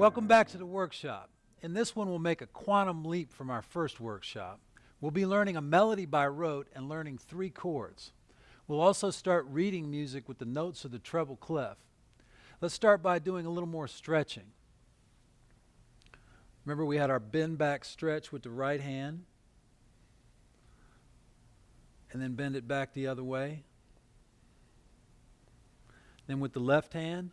Welcome back to the workshop. In this one, we'll make a quantum leap from our first workshop. We'll be learning a melody by rote and learning 3 chords. We'll also start reading music with the notes of the treble clef. Let's start by doing a little more stretching. Remember, we had our bend back stretch with the right hand, and then bend it back the other way. Then with the left hand,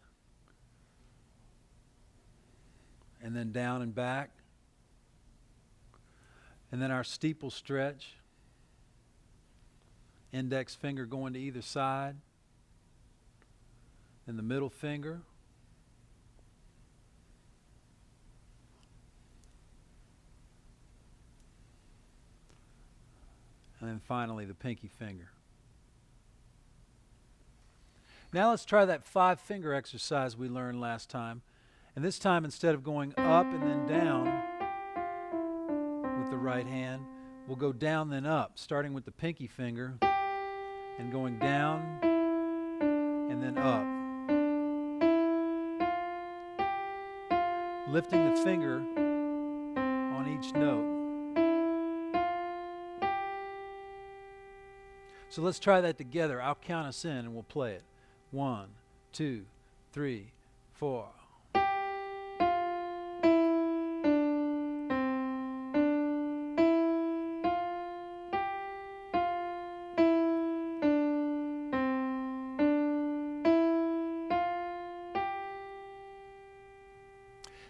and then down and back. And then our steeple stretch. Index finger going to either side. Then the middle finger. And then finally the pinky finger. Now let's try that 5-finger exercise we learned last time. And this time, instead of going up and then down with the right hand, we'll go down then up, starting with the pinky finger and going down and then up. Lifting the finger on each note. So let's try that together. I'll count us in and we'll play it. 1, 2, 3, 4.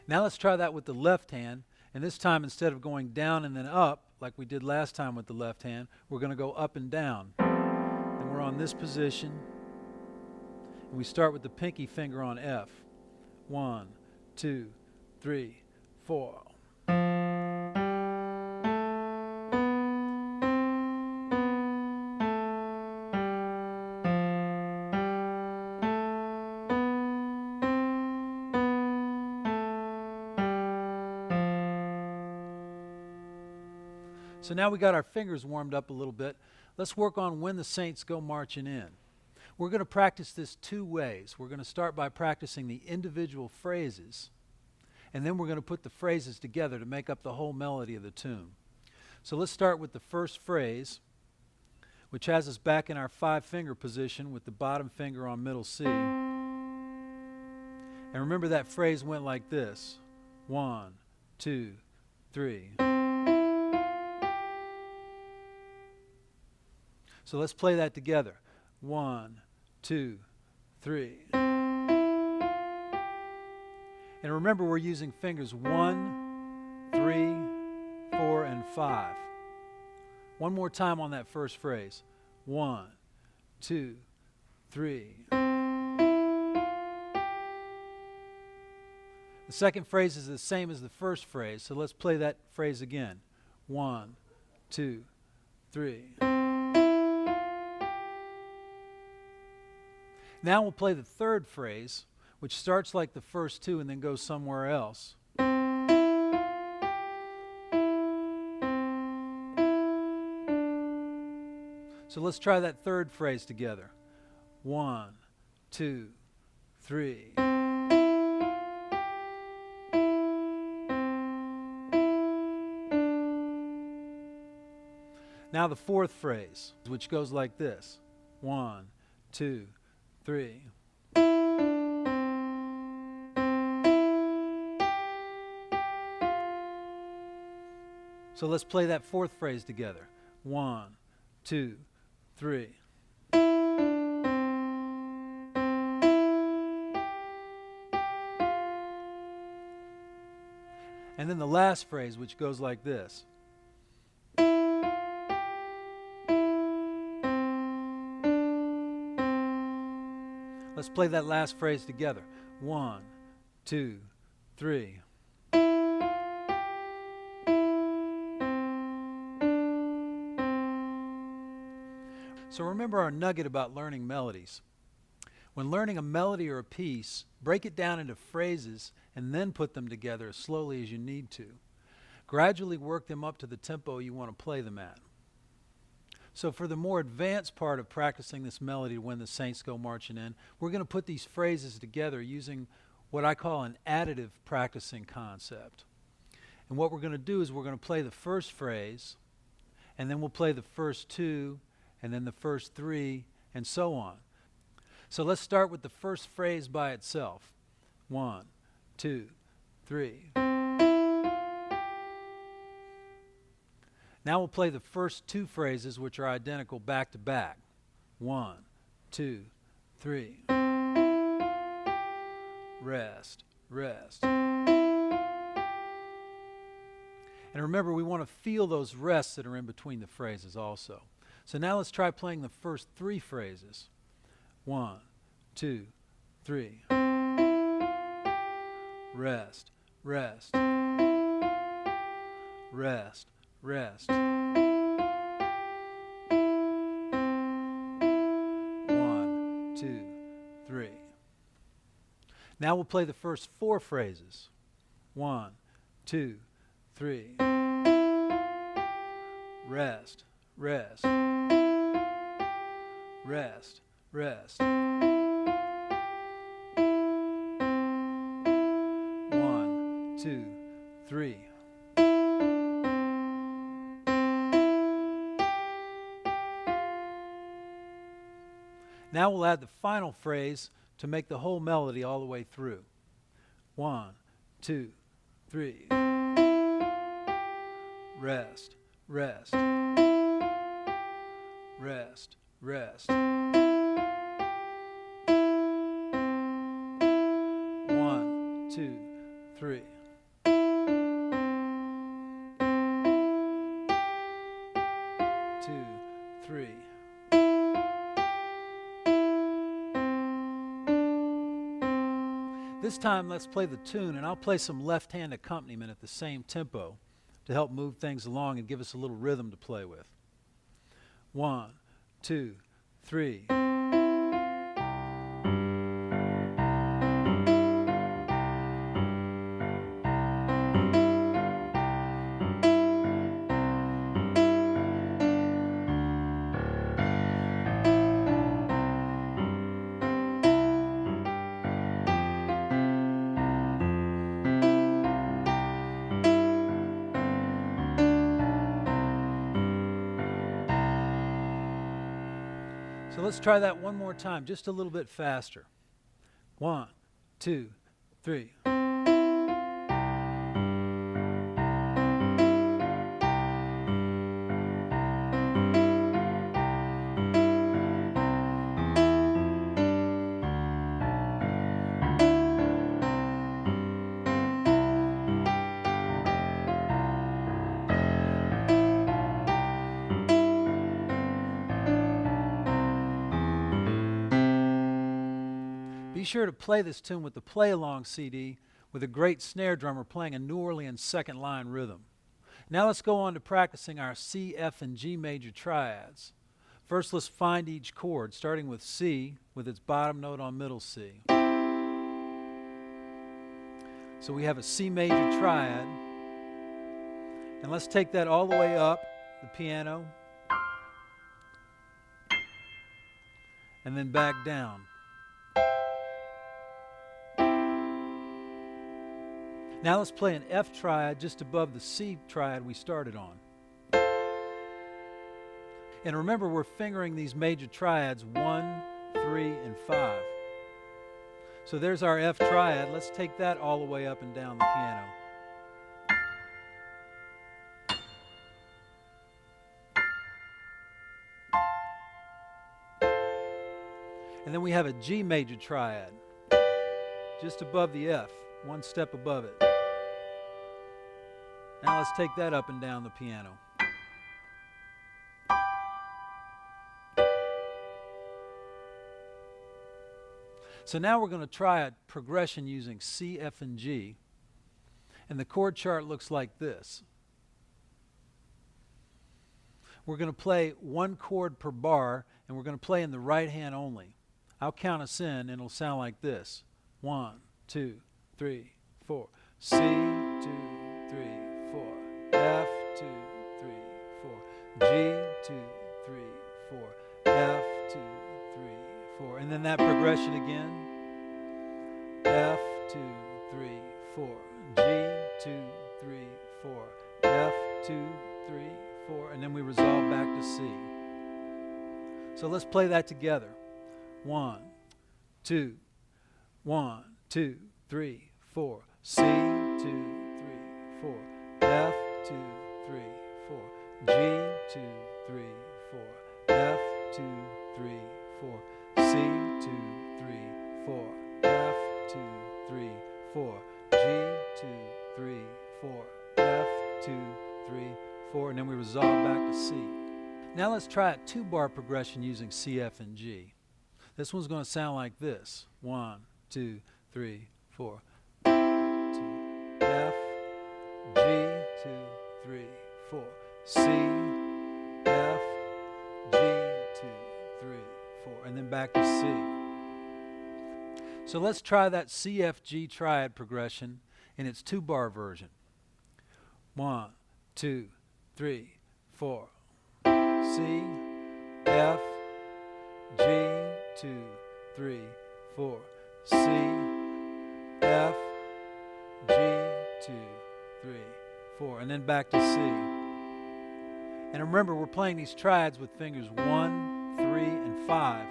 Now let's try that with the left hand, and this time instead of going down and then up, like we did last time with the left hand, we're going to go up and down. And we're on this position, and we start with the pinky finger on F. 1, 2, 3, 4. So now we got our fingers warmed up a little bit. Let's work on When the Saints Go Marching In. We're going to practice this 2 ways. We're going to start by practicing the individual phrases, and then we're going to put the phrases together to make up the whole melody of the tune. So let's start with the first phrase, which has us back in our 5-finger position with the bottom finger on middle C. And remember, that phrase went like this. 1, 2, 3. So let's play that together. 1, 2, 3. And remember, we're using fingers 1, 3, 4, and 5. One more time on that first phrase. 1, 2, 3. The second phrase is the same as the first phrase, so let's play that phrase again. 1, 2, 3. Now we'll play the third phrase, which starts like the first 2 and then goes somewhere else. So let's try that third phrase together. 1, 2, 3. Now the fourth phrase, which goes like this. 1, 2, 3. So let's play that fourth phrase together. 1, 2, 3. And then the last phrase, which goes like this. Let's play that last phrase together. 1, 2, 3. So remember our nugget about learning melodies. When learning a melody or a piece, break it down into phrases and then put them together as slowly as you need to. Gradually work them up to the tempo you want to play them at. So for the more advanced part of practicing this melody, When the Saints Go Marching In, we're going to put these phrases together using what I call an additive practicing concept. And what we're going to do is we're going to play the first phrase, and then we'll play the first two, and then the first three, and so on. So let's start with the first phrase by itself. 1, 2, 3. Now we'll play the first two phrases, which are identical back to back. 1, 2, 3. Rest, rest. And remember, we want to feel those rests that are in between the phrases also. So now let's try playing the first three phrases. 1, 2, 3. Rest, rest. Rest, rest. 1, 2, 3. Now we'll play the first four phrases. 1, 2, 3. Rest, rest. Rest, rest. 1, 2, 3. Now we'll add the final phrase to make the whole melody all the way through. 1, 2, 3. Rest, rest. Rest, rest. 1, 2, 3. 2, 3. This time, let's play the tune, and I'll play some left-hand accompaniment at the same tempo to help move things along and give us a little rhythm to play with. 1, 2, 3. So let's try that one more time, just a little bit faster. 1, 2, 3. Be sure to play this tune with the play-along CD with a great snare drummer playing a New Orleans second line rhythm. Now let's go on to practicing our C, F, and G major triads. First, let's find each chord, starting with C with its bottom note on middle C. So we have a C major triad. And let's take that all the way up the piano and then back down. Now let's play an F triad just above the C triad we started on. And remember, we're fingering these major triads 1, 3, and 5. So there's our F triad. Let's take that all the way up and down the piano. And then we have a G major triad just above the F, one step above it. Now let's take that up and down the piano. So now we're going to try a progression using C, F, and G. And the chord chart looks like this. We're going to play one chord per bar, and we're going to play in the right hand only. I'll count us in, and it'll sound like this. 1, 2, 3, 4. C, 2, 3, 4. F, 2, 3, 4. G, 2, 3, 4. F, 2, 3, 4. And then that progression again. F, 2, G, 2, 3, 4, F, 2, 3, 4, and then we resolve back to C. So let's play that together. 1, 2, 1, 2, 3, 4. C, 2, 3, 4. F, 2, 3, 4. G, 2, 3, 4. F, 2, 3, 4. C, 2, 3, 4. F, 2, 3, 4. G, 2, 3, 4. F, 2, 3, 4. And then we resolve back to C. Now let's try a two-bar progression using C, F, and G. This one's going to sound like this. 1, 2, 3, 4. 2, F, G, 2, 3, 4. C, F, G, 2, 3, 4. And then back to C. So let's try that C, F, G triad progression in its two-bar version. 1, 2, 3, 4. C, F, G, 2, 3, 4. C, F, G, 2, 3, 4. And then back to C. And remember, we're playing these triads with fingers 1, 3, and 5.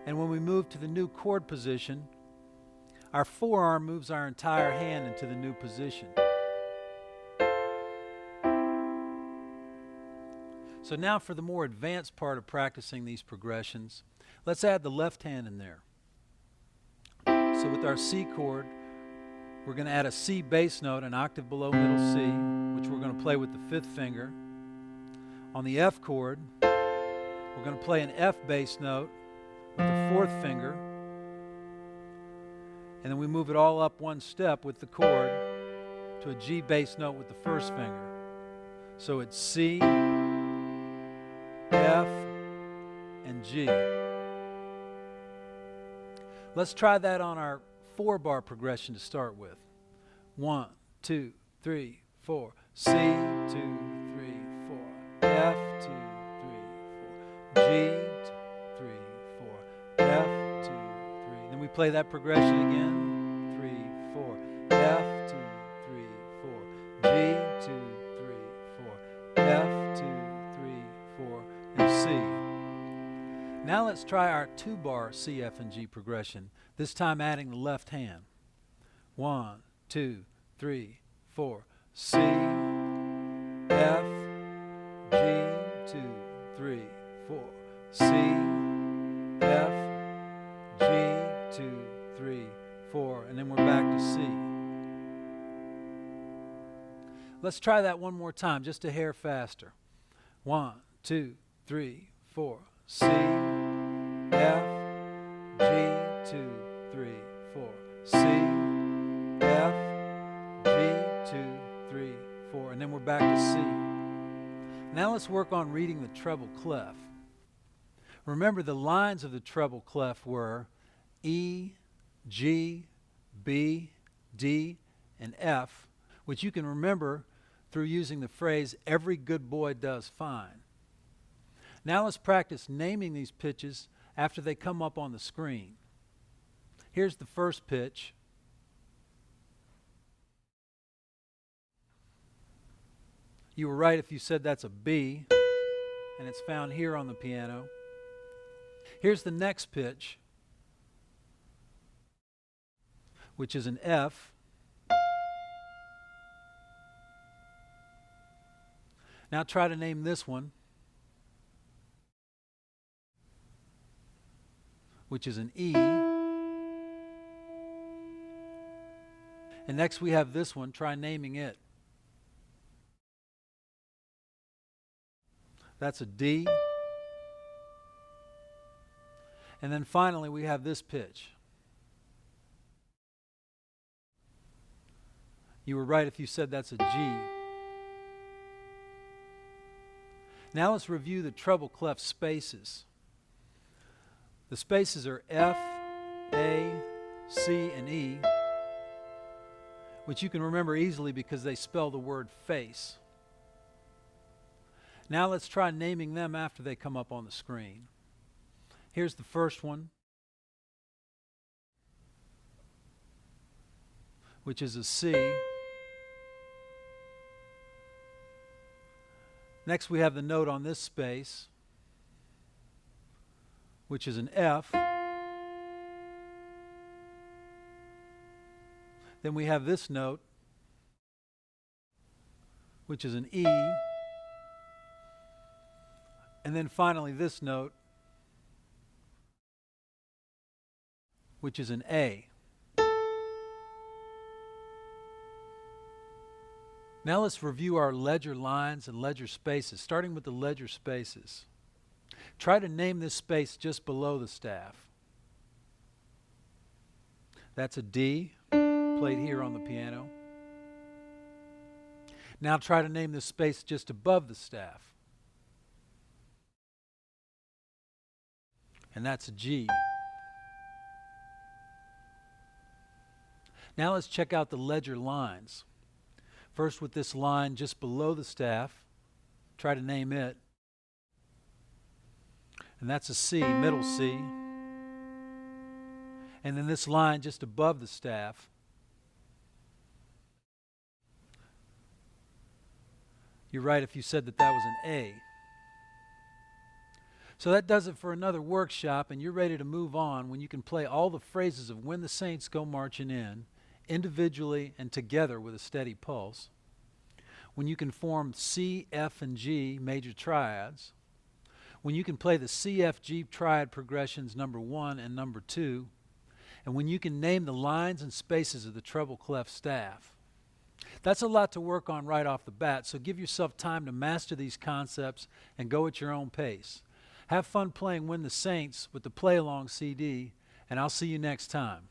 And when we move to the new chord position, our forearm moves our entire hand into the new position. So now for the more advanced part of practicing these progressions, let's add the left hand in there. So with our C chord, we're going to add a C bass note, an octave below middle C, which we're going to play with the fifth finger. On the F chord, we're going to play an F bass note with the fourth finger, and then we move it all up one step with the chord to a G bass note with the first finger. So it's C, F, and G. Let's try that on our four-bar progression to start with. 1, 2, 3, 4. C, 2, 3, 4. F, 2, 3, 4. G, 2, 3, 4. F, 2, 3. Then we play that progression again. 3, 4. F, 2, 3, 4. G, 2, 3, 4. F, 2, 3, 4. And C. Now let's try our two-bar C, F, and G progression, this time adding the left hand. 1, 2, 3, 4. C, F, G, 2, 3, 4. C, F, G, 2, 3, 4. And then we're back to C. Let's try that one more time, just a hair faster. 1, 2, 3, 4. C, F, G, 2, 3, 4. C, F, G, 2, 3, 4. And then we're back to C. Now let's work on reading the treble clef. Remember, the lines of the treble clef were E, G, B, D, and F, which you can remember through using the phrase, "every good boy does fine." Now let's practice naming these pitches after they come up on the screen. Here's the first pitch. You were right if you said that's a B, and it's found here on the piano. Here's the next pitch, which is an F. Now try to name this one, which is an E. And next we have this one. Try naming it. That's a D. And then finally we have this pitch. You were right if you said that's a G. Now let's review the treble clef spaces. The spaces are F, A, C, and E, which you can remember easily because they spell the word face. Now let's try naming them after they come up on the screen. Here's the first one. which is a C. Next we have the note on this space, which is an F. Then we have this note, which is an E. And then finally this note, which is an A. Now let's review our ledger lines and ledger spaces, starting with the ledger spaces. Try to name this space just below the staff. That's a D, played here on the piano. Now try to name this space just above the staff. And that's a G. Now let's check out the ledger lines. First with this line just below the staff, try to name it. And that's a C, middle C. And then this line just above the staff. You're right if you said that was an A. So that does it for another workshop, and you're ready to move on when you can play all the phrases of When the Saints Go Marching In, individually and together with a steady pulse. When you can form C, F, and G major triads. When you can play the C, F, G triad progressions number 1 and number 2. And when you can name the lines and spaces of the treble clef staff. That's a lot to work on right off the bat, so give yourself time to master these concepts and go at your own pace. Have fun playing When the Saints with the Play Along CD, and I'll see you next time.